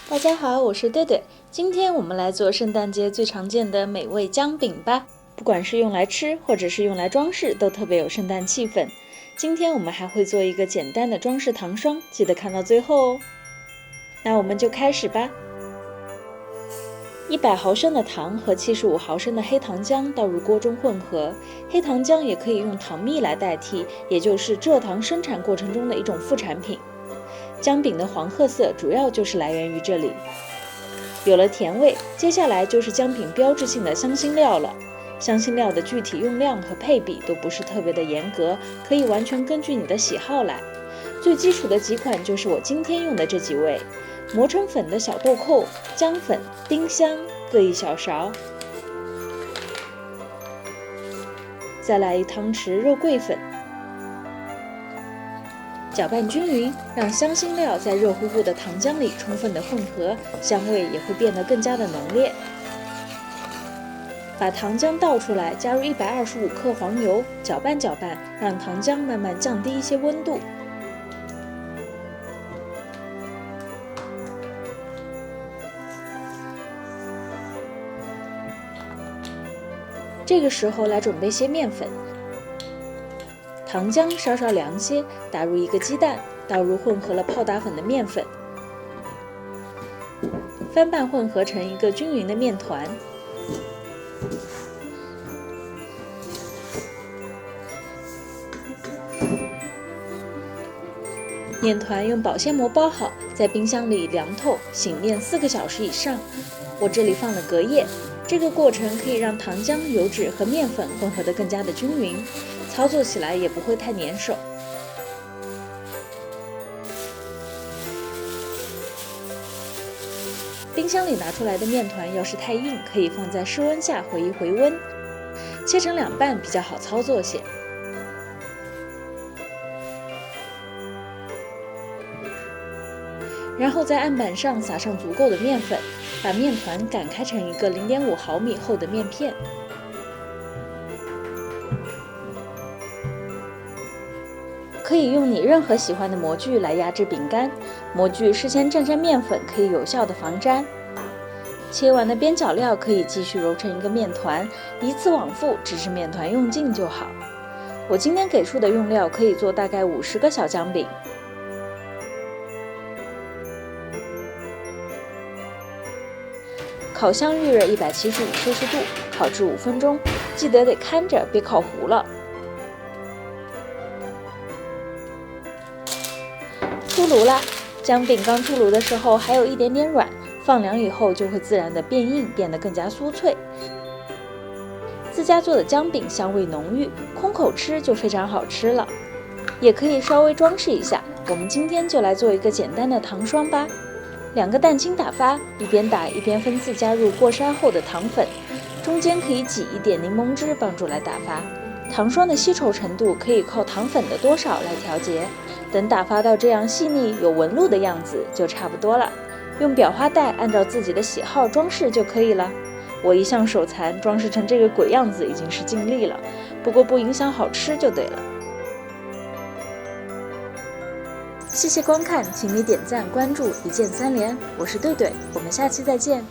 大家好，我是对对，今天我们来做圣诞节最常见的美味姜饼吧。不管是用来吃或者是用来装饰，都特别有圣诞气氛。今天我们还会做一个简单的装饰糖霜，记得看到最后哦。那我们就开始吧。100毫升的糖和75毫升的黑糖浆倒入锅中混合，黑糖浆也可以用糖蜜来代替，也就是蔗糖生产过程中的一种副产品。姜饼的黄褐色主要就是来源于这里。有了甜味，接下来就是姜饼标志性的香辛料了。香辛料的具体用量和配比都不是特别的严格，可以完全根据你的喜好来。最基础的几款就是我今天用的这几味：磨成粉的小豆蔻、姜粉、丁香各1小勺，再来1汤匙肉桂粉。搅拌均匀，让香辛料在热乎乎的糖浆里充分的混合，香味也会变得更加的浓烈。把糖浆倒出来，加入125克黄油，搅拌搅拌，让糖浆慢慢降低一些温度。这个时候来准备些面粉。糖浆稍稍凉些，打入1个鸡蛋，倒入混合了泡打粉的面粉，翻拌混合成一个均匀的面团。面团用保鲜膜包好，在冰箱里凉透醒面4个小时以上。我这里放了隔夜，这个过程可以让糖浆、油脂和面粉混合得更加的均匀，操作起来也不会太粘手。冰箱里拿出来的面团要是太硬，可以放在室温下回一回温，切成2半比较好操作些。然后在案板上撒上足够的面粉，把面团擀开成一个0.5毫米厚的面片。可以用你任何喜欢的模具来压制饼干，模具事先蘸面粉可以有效的防粘。切完的边角料可以继续揉成一个面团，一次往复，只是面团用尽就好。我今天给出的用料可以做大概50个小姜饼。烤箱预热175摄氏度，烤至5分钟，记得得看着，别烤糊了。出炉啦！姜饼刚出炉的时候还有一点点软，放凉以后就会自然的变硬，变得更加酥脆。自家做的姜饼香味浓郁，空口吃就非常好吃了。也可以稍微装饰一下，我们今天就来做一个简单的糖霜吧。2个蛋清打发，一边打一边分次加入过筛后的糖粉，中间可以挤一点柠檬汁帮助来打发。糖霜的稀稠程度可以靠糖粉的多少来调节，等打发到这样细腻有纹路的样子就差不多了。用裱花袋按照自己的喜好装饰就可以了。我一向手残，装饰成这个鬼样子已经是尽力了，不过不影响好吃就对了。谢谢观看，请你点赞关注，一键3连。我是对对，我们下期再见。